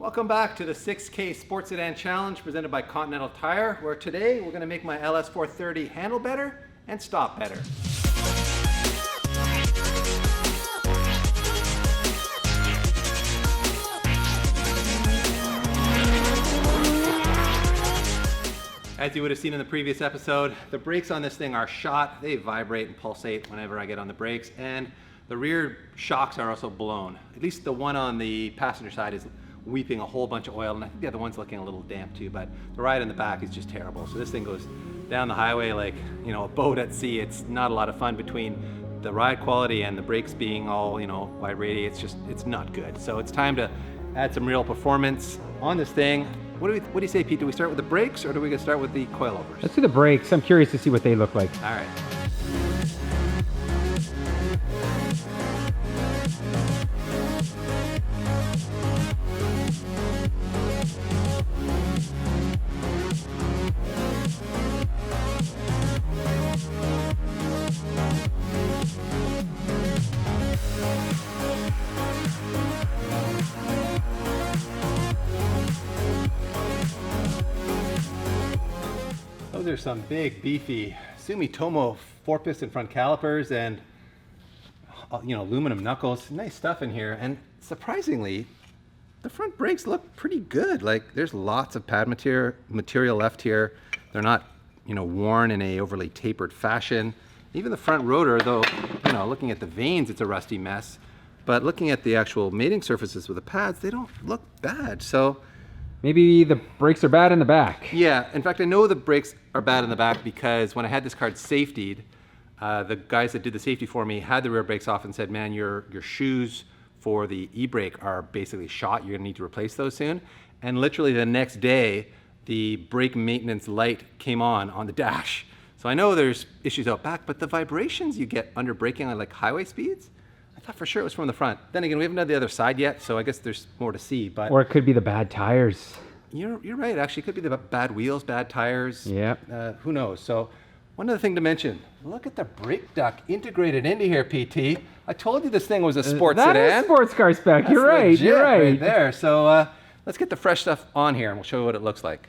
Welcome back to the 6K Sports Sedan Challenge presented by Continental Tire, where today we're going to make my LS430 handle better and stop better. As you would have seen in the previous episode, the brakes on this thing are shot. They vibrate and pulsate whenever I get on the brakes, and the rear shocks are also blown. At least the one on the passenger side is weeping a whole bunch of oil, and I think the other one's looking a little damp too, but the ride in the back is just terrible. So this thing goes down the highway like, you know, a boat at sea. It's not a lot of fun between the ride quality and the brakes being all, you know, vibrating. It's not good. So it's time to add some real performance on this thing. What do you say, Pete? Do we start with the brakes or do we start with the coilovers? Let's do the brakes. I'm curious to see what they look like. All right. Those are some big, beefy Sumitomo 4-piston front calipers and, you know, aluminum knuckles. Nice stuff in here. And surprisingly, the front brakes look pretty good. Like, there's lots of pad material left here. They're not, you know, worn in a overly tapered fashion. Even the front rotor, though, you know, looking at the vanes, it's a rusty mess. But looking at the actual mating surfaces with the pads, they don't look bad. So maybe the brakes are bad in the back. yeah, in fact, I know the brakes are bad in the back because when I had this car safetied, the guys that did the safety for me had the rear brakes off and said, man, your shoes for the e-brake are basically shot. You're gonna need to replace those soon. And literally the next day, the brake maintenance light came on the dash. So I know there's issues out back, but the vibrations you get under braking on like highway speeds, I thought for sure it was from the front. Then again, we haven't done the other side yet, so I guess there's more to see. But Or it could be the bad tires. You're right. Actually, it could be the bad wheels, bad tires. Yep. Who knows? So, one other thing to mention: look at the brake duct integrated into here, PT. I told you this thing was a sports sedan. That is sports car spec. That's You're right. legit You're right. right there. So let's get the fresh stuff on here, and we'll show you what it looks like.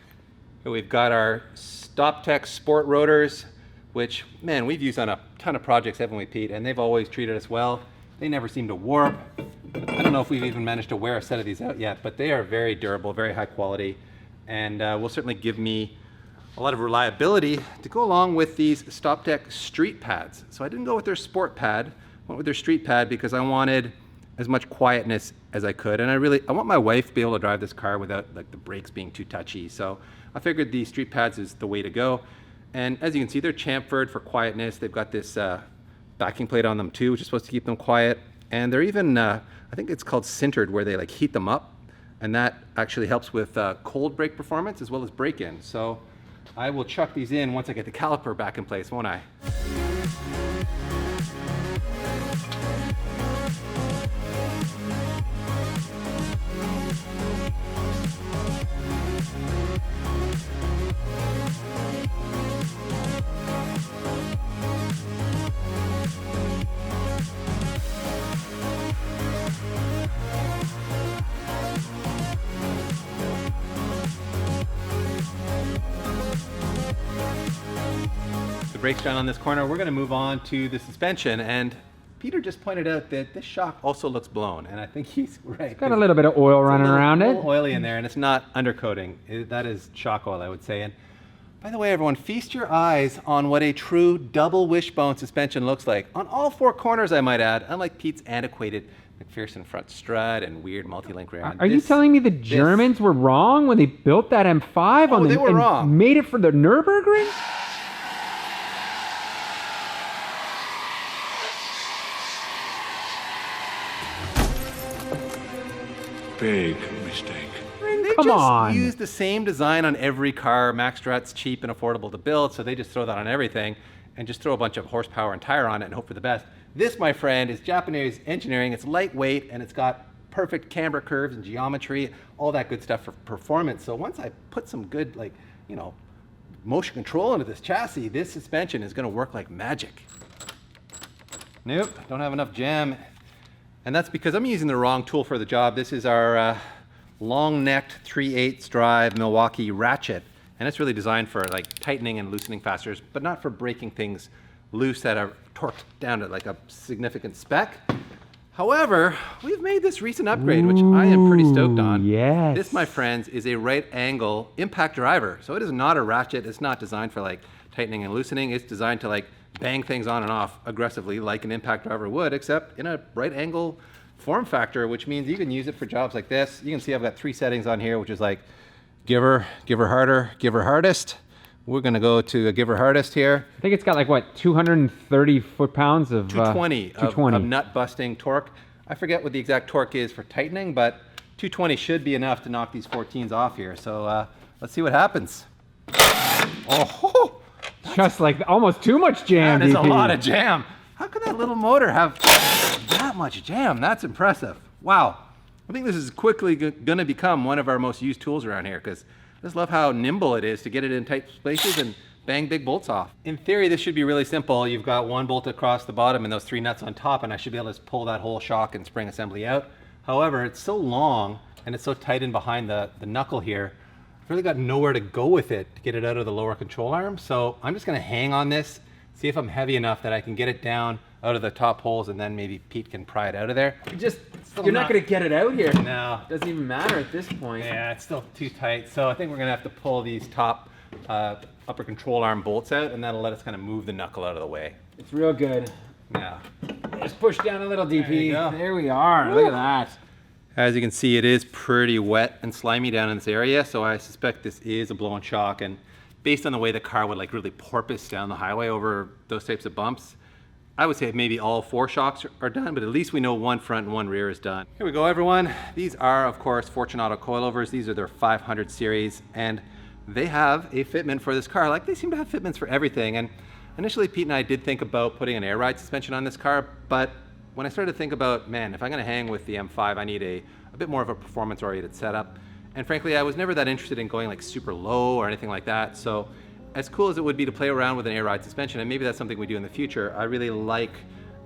Here we've got our StopTech Sport rotors, which, man, we've used on a ton of projects, haven't we, Pete? And they've always treated us well. They never seem to warp. I don't know if we've even managed to wear a set of these out yet, but they are very durable, very high quality, and will certainly give me a lot of reliability to go along with these StopTech street pads. So I didn't go with their sport pad, went with their street pad because I wanted as much quietness as I could, and I want my wife to be able to drive this car without like the brakes being too touchy. So I figured the street pads is the way to go. And as you can see, they're chamfered for quietness. They've got this backing plate on them too, which is supposed to keep them quiet. And they're even, I think it's called sintered, where they like heat them up. And that actually helps with cold brake performance as well as brake-in. So I will chuck these in once I get the caliper back in place, won't I? Brakes done on this corner. We're going to move on to the suspension, and Peter just pointed out that this shock also looks blown, and I think he's right. It's got a little bit of oil running around it. A little oily in there, and it's not undercoating. That is shock oil, I would say. And by the way, everyone, feast your eyes on what a true double wishbone suspension looks like on all four corners, I might add, unlike Pete's antiquated McPherson front strut and weird multi-link rear end. Are you telling me the Germans were wrong when they built that M5 they were wrong. Made it for the Nürburgring? Big mistake. They Come just on. use the same design on every car. Max Strut's cheap and affordable to build, so they just throw that on everything and just throw a bunch of horsepower and tire on it and hope for the best. This, my friend, is Japanese engineering. It's lightweight and it's got perfect camber curves and geometry, all that good stuff for performance. So once I put some good, like, you know, motion control into this chassis, this suspension is going to work like magic. Nope, don't have enough jam. And that's because I'm using the wrong tool for the job. This is our long-necked 3/8 drive Milwaukee ratchet. And it's really designed for like tightening and loosening fasteners, but not for breaking things loose that are torqued down to like a significant spec. However, we've made this recent upgrade, which I am pretty stoked on. Yes. This, my friends, is a right angle impact driver. So it is not a ratchet. It's not designed for like tightening and loosening. It's designed to like bang things on and off aggressively like an impact driver would, except in a right angle form factor, which means you can use it for jobs like this. You can see I've got 3 settings on here, which is like give her harder, give her hardest. We're gonna go to a give her hardest here. I think it's got like what, 230 foot-pounds of 220 of nut busting torque. I forget what the exact torque is for tightening, but 220 should be enough to knock these 14s off here. So let's see what happens. Oh, just like almost too much jam. that is a DP. lot of jam. How could that little motor have that much jam? That's impressive. Wow. I think this is quickly gonna become one of our most used tools around here because I just love how nimble it is to get it in tight spaces and bang big bolts off. In theory, this should be really simple. You've got 1 bolt across the bottom and those 3 nuts on top, and I should be able to just pull that whole shock and spring assembly out. However, it's so long and it's so tight in behind the knuckle here, I've really got nowhere to go with it to get it out of the lower control arm. So I'm just gonna hang on this, see if I'm heavy enough that I can get it down out of the top holes, and then maybe Pete can pry it out of there. You're not gonna get it out here. No. Doesn't even matter at this point. Yeah, it's still too tight. So I think we're gonna have to pull these top upper control arm bolts out, and that'll let us kind of move the knuckle out of the way. It's real good. Yeah. Just push down a little, DP. There you go. There we are. Look at that. As you can see, it is pretty wet and slimy down in this area, so I suspect this is a blown shock, and based on the way the car would like really porpoise down the highway over those types of bumps, I would say maybe all 4 shocks are done, but at least we know 1 front and 1 rear is done. Here we go, everyone. These are, of course, Fortunato coilovers. These are their 500 series, and they have a fitment for this car. Like, they seem to have fitments for everything. And initially, Pete and I did think about putting an air ride suspension on this car, but when I started to think about, man, if I'm gonna hang with the M5, I need a bit more of a performance-oriented setup. And frankly, I was never that interested in going like super low or anything like that. So as cool as it would be to play around with an air ride suspension, and maybe that's something we do in the future, I really like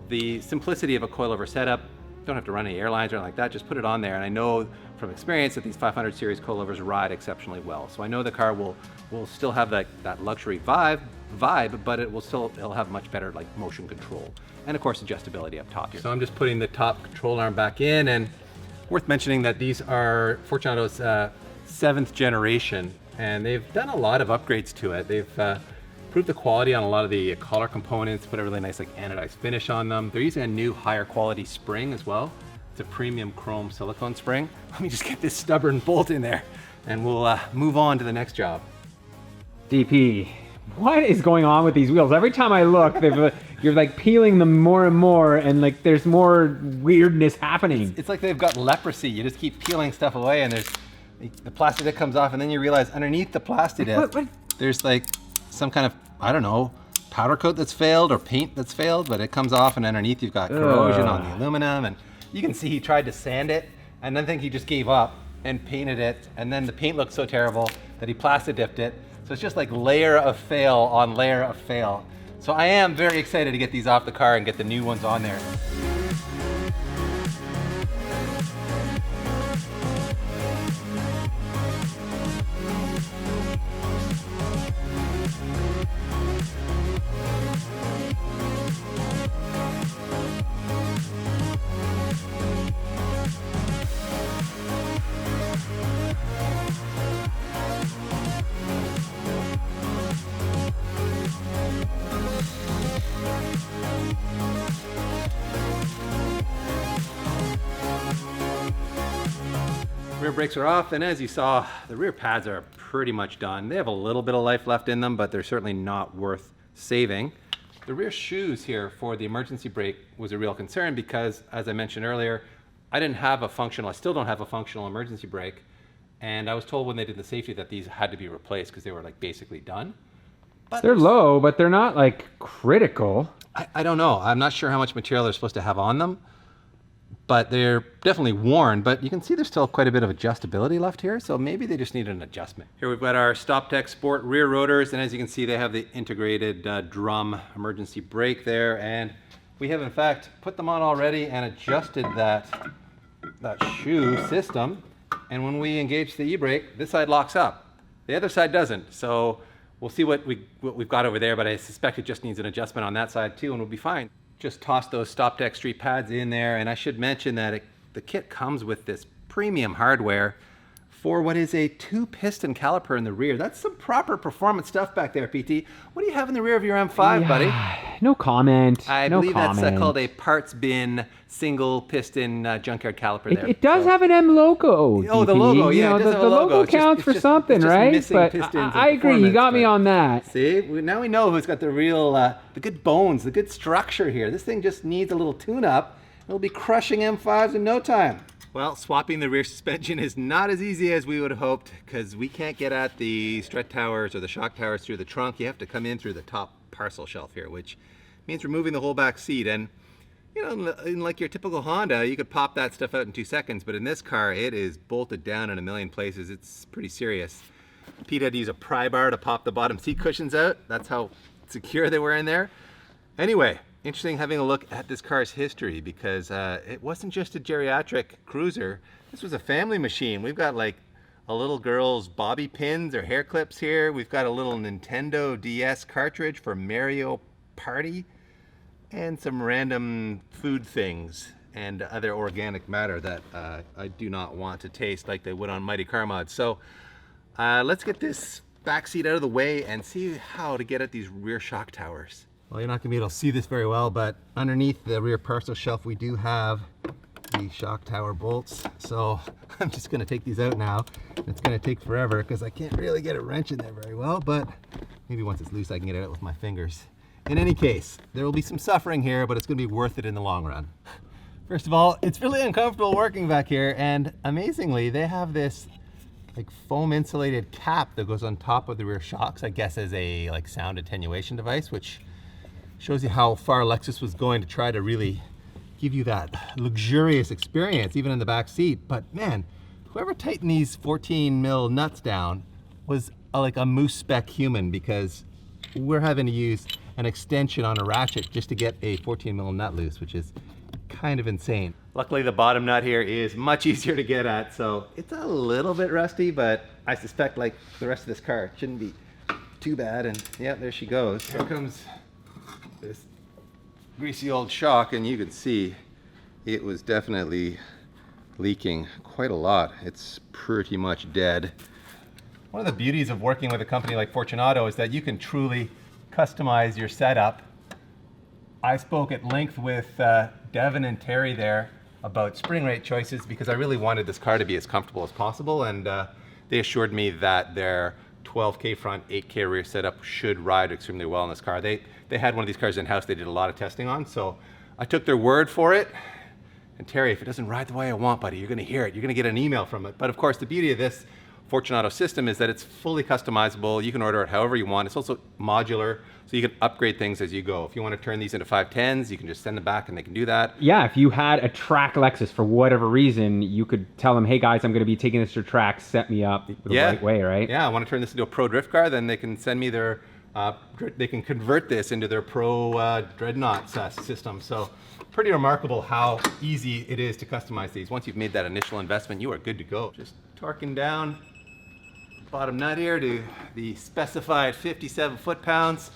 the simplicity of a coilover setup. Don't have to run any airlines or anything like that, just put it on there. And I know from experience that these 500 series coilovers ride exceptionally well. So I know the car will still have that luxury vibe, but it'll have much better like motion control. And of course, adjustability up top here. So I'm just putting the top control arm back in, and worth mentioning that these are Fortunato's 7th generation, and they've done a lot of upgrades to it. They've improved the quality on a lot of the collar components, put a really nice like anodized finish on them. They're using a new higher quality spring as well. It's a premium chrome silicone spring. Let me just get this stubborn bolt in there, and we'll move on to the next job. DP, what is going on with these wheels? Every time I look, you're like peeling them more and more, and like there's more weirdness happening. It's like they've got leprosy. You just keep peeling stuff away, and there's the plastic that comes off, and then you realize underneath the plastic there's like some kind of, I don't know, powder coat that's failed or paint that's failed, but it comes off, and underneath you've got corrosion on the aluminum, and you can see he tried to sand it, and I think he just gave up and painted it, and then the paint looked so terrible that he plastic dipped it. So it's just like layer of fail on layer of fail. So I am very excited to get these off the car and get the new ones on there. Rear brakes are off, and as you saw, the rear pads are pretty much done. They have a little bit of life left in them, but they're certainly not worth saving. The rear shoes here for the emergency brake was a real concern because, as I mentioned earlier, I still don't have a functional emergency brake, and I was told when they did the safety that these had to be replaced because they were like basically done. But They're low, but they're not like critical. I don't know. I'm not sure how much material they're supposed to have on them, but they're definitely worn, but you can see there's still quite a bit of adjustability left here, so maybe they just need an adjustment. Here we've got our StopTech Sport rear rotors, and as you can see, they have the integrated drum emergency brake there, and we have in fact put them on already and adjusted that shoe system, And when we engage the e-brake, this side locks up. The other side doesn't. So we'll see what we've got over there, but I suspect it just needs an adjustment on that side too, and we'll be fine. Just toss those StopTech street pads in there, and I should mention that the kit comes with this premium hardware for what is a 2-piston caliper in the rear. That's some proper performance stuff back there, PT. What do you have in the rear of your M5, buddy? No comment. I believe that's called a parts bin single piston junkyard caliper there. It does have an M logo. Oh, the DP. logo, yeah. You know, the logo counts for something, right? But I agree. You got me on that. See, now we know who's got the real, the good bones, the good structure here. This thing just needs a little tune-up. It'll be crushing M5s in no time. Well, swapping the rear suspension is not as easy as we would have hoped, because we can't get at the strut towers or the shock towers through the trunk. You have to come in through the top parcel shelf here, which means removing the whole back seat. And you know, in like your typical Honda, you could pop that stuff out in 2 seconds, but in this car, it is bolted down in a million places. It's pretty serious. Pete had to use a pry bar to pop the bottom seat cushions out. That's how secure they were in there. Anyway, interesting having a look at this car's history, because it wasn't just a geriatric cruiser. This was a family machine. We've got like a little girl's bobby pins or hair clips here. We've got a little Nintendo DS cartridge for Mario Party, and some random food things and other organic matter that I do not want to taste like they would on Mighty Car Mod. So let's get this back seat out of the way and see how to get at these rear shock towers. Well, you're not gonna be able to see this very well, but underneath the rear parcel shelf, we do have the shock tower bolts. So I'm just gonna take these out now. It's gonna take forever because I can't really get a wrench in there very well, but maybe once it's loose, I can get it out with my fingers. In any case, there will be some suffering here, but it's gonna be worth it in the long run. First of all, it's really uncomfortable working back here, and amazingly, they have this like foam insulated cap that goes on top of the rear shocks, I guess as a like sound attenuation device, which shows you how far Lexus was going to try to really give you that luxurious experience, even in the back seat. But man, whoever tightened these 14 mil nuts down was like a moose spec human, because we're having to use an extension on a ratchet just to get a 14 mil nut loose, which is kind of insane. Luckily, the bottom nut here is much easier to get at, so it's a little bit rusty, but I suspect like the rest of this car, it shouldn't be too bad. And yeah, there she goes. Here comes this greasy old shock, and you can see it was definitely leaking quite a lot. It's pretty much dead. One of the beauties of working with a company like Fortunato is that you can truly customize your setup. I spoke at length with Devin and Terry there about spring rate choices, because I really wanted this car to be as comfortable as possible, and they assured me that their 12K front, 8K rear setup should ride extremely well in this car. They had one of these cars in-house they did a lot of testing on, so I took their word for it. And Terry, if it doesn't ride the way I want, buddy, you're gonna hear it. You're gonna get an email from it. But of course, the beauty of this Fortunato system is that it's fully customizable. You can order it however you want. It's also modular, so you can upgrade things as you go. If you want to turn these into 510s, you can just send them back and they can do that. Yeah, if you had a track Lexus for whatever reason, you could tell them, hey guys, I'm going to be taking this to track, set me up the right way, right? Yeah, I want to turn this into a pro drift car, then they can send me their, they can convert this into their pro Dreadnought system. So pretty remarkable how easy it is to customize these. Once you've made that initial investment, you are good to go. Just torquing down bottom nut here to the specified 57 foot-pounds.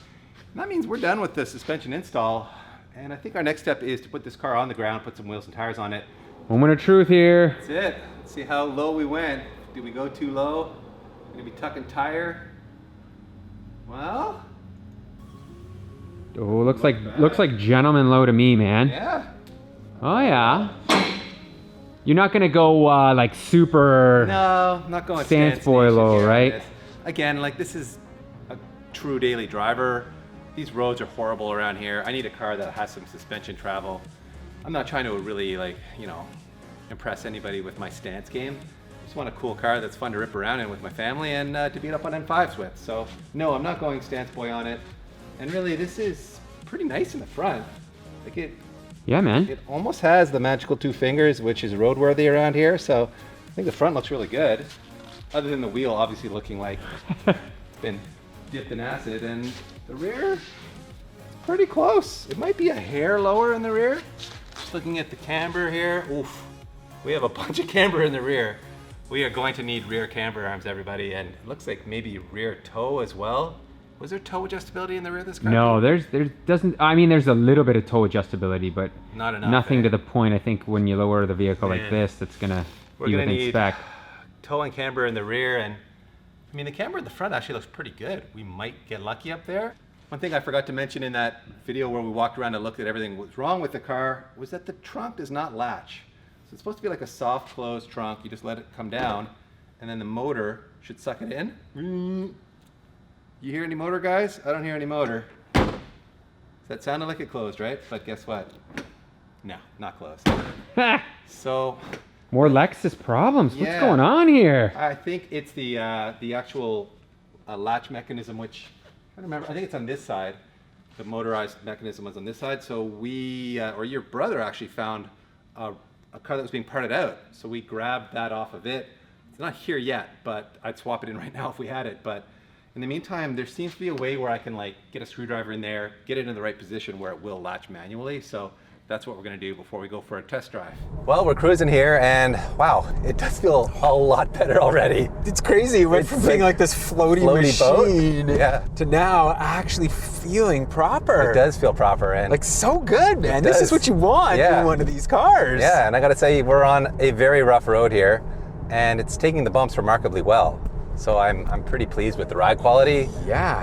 And that means we're done with the suspension install. And I think our next step is to put this car on the ground, put some wheels and tires on it. Moment of truth here. That's it. Let's see how low we went. Did we go too low? Gonna be tucking tire. Well. Oh, looks like gentleman low to me, man. Yeah. Oh yeah. You're not gonna go like super. No, not going stance boy low, right? Again, like this is a true daily driver. These roads are horrible around here. I need a car that has some suspension travel. I'm not trying to really like, you know, impress anybody with my stance game. I just want a cool car that's fun to rip around in with my family and to beat up on M5s with. So no, I'm not going stance boy on it. And really, this is pretty nice in the front. Like it. Yeah, man. It almost has the magical 2 fingers, which is roadworthy around here. So I think the front looks really good. Other than the wheel obviously looking like it's been dipped in acid. And the rear, it's pretty close. It might be a hair lower in the rear. Just looking at the camber here. Oof, we have a bunch of camber in the rear. We are going to need rear camber arms, everybody, and it looks like maybe rear toe as well. Was there toe adjustability in the rear of this car? No, there doesn't. I mean, there's a little bit of toe adjustability, but not enough. Nothing to the point. I think when you lower the vehicle like this, that's gonna be within spec. Toe and camber in the rear, and I mean the camber in the front actually looks pretty good. We might get lucky up there. One thing I forgot to mention in that video where we walked around and looked at everything what's wrong with the car was that the trunk does not latch. So it's supposed to be like a soft closed trunk. You just let it come down, and then the motor should suck it in. You hear any motor, guys? I don't hear any motor. That sounded like it closed, right? But guess what? No, not closed. So more Lexus problems. Yeah, what's going on here? I think it's the actual latch mechanism, which I don't remember. I think it's on this side. The motorized mechanism was on this side. So we, or your brother actually found a car that was being parted out. So we grabbed that off of it. It's not here yet, but I'd swap it in right now if we had it. But in the meantime, there seems to be a way where I can like get a screwdriver in there, get it in the right position where it will latch manually. So that's what we're gonna do before we go for a test drive. Well, we're cruising here and wow, it does feel a lot better already. It's crazy. It went from being like this floaty machine boat. to now actually feeling proper. It does feel proper and like so good, man. This is what you want in one of these cars. Yeah, and I gotta say, we're on a very rough road here and it's taking the bumps remarkably well. So I'm pretty pleased with the ride quality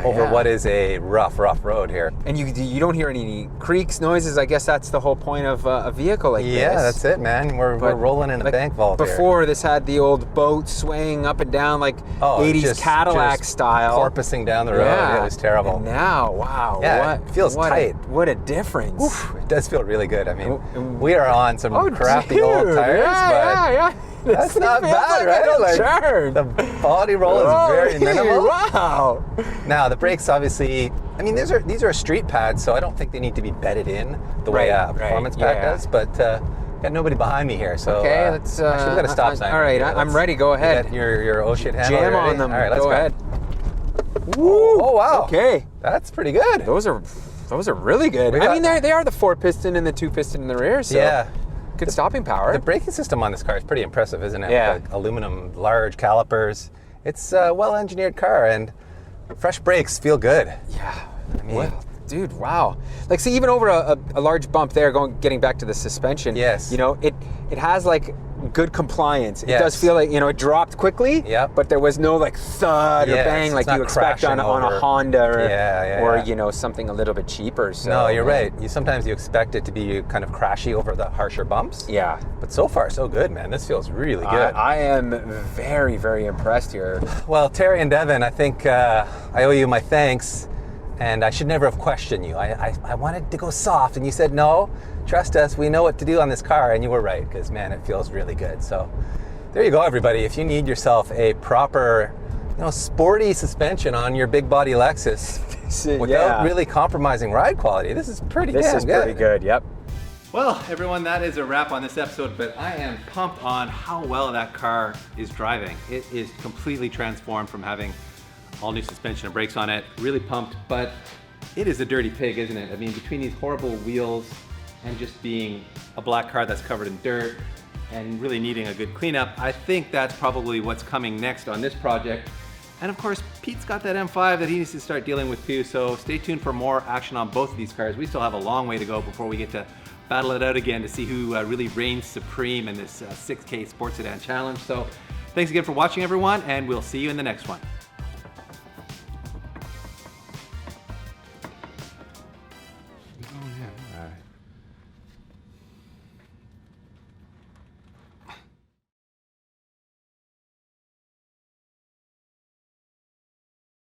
over what is a rough road here. And you don't hear any creaks, noises. I guess that's the whole point of a vehicle like this. Yeah, that's it, man. We're rolling in a bank vault here. Before, this had the old boat swaying up and down like 80s Cadillac style. Porpoising down the road. Yeah. It was terrible. And now, wow. Yeah, it feels tight. What a difference. Oof, it does feel really good. I mean, we are on some crappy old tires, but that's not bad, right? Like, the body roll is very minimal. Wow. Now the brakes, obviously, I mean these are street pads, so I don't think they need to be bedded in the way a performance pad does. But got nobody behind me here, so okay, let's. Actually, we got a stop sign. All right, here. I'm ready. Go ahead. Your oh shit handle. Jam on them. All right, let's go ahead. Woo. Oh wow. Okay, that's pretty good. Those are really good. I mean, they are the 4-piston and the 2-piston in the rear. So yeah. Good stopping power. The braking system on this car is pretty impressive, isn't it? Yeah. Like aluminum, large calipers. It's a well-engineered car, and fresh brakes feel good. Yeah. I mean, well, dude, wow. Like, see, even over a large bump there, getting back to the suspension. Yes. You know, it has like good compliance. It does feel like, you know, it dropped quickly. Yep. But there was no like thud or bang like you expect on a Honda or you know, something a little bit cheaper. So, no, you're right. Sometimes you expect it to be kind of crashy over the harsher bumps. Yeah. But so far, so good, man. This feels really good. I am very, very impressed here. Well, Terry and Devin, I think I owe you my thanks. And I should never have questioned you. I wanted to go soft, and you said, no, trust us, we know what to do on this car, and you were right, because man, it feels really good. So there you go, everybody. If you need yourself a proper, you know, sporty suspension on your big body Lexus without really compromising ride quality, this is pretty good. This is pretty good, yep. Well, everyone, that is a wrap on this episode, but I am pumped on how well that car is driving. It is completely transformed from having all new suspension and brakes on it, really pumped, but it is a dirty pig, isn't it? I mean, between these horrible wheels and just being a black car that's covered in dirt and really needing a good cleanup, I think that's probably what's coming next on this project. And of course, Pete's got that M5 that he needs to start dealing with too, so stay tuned for more action on both of these cars. We still have a long way to go before we get to battle it out again to see who really reigns supreme in this 6K Sports Sedan Challenge. So thanks again for watching, everyone, and we'll see you in the next one.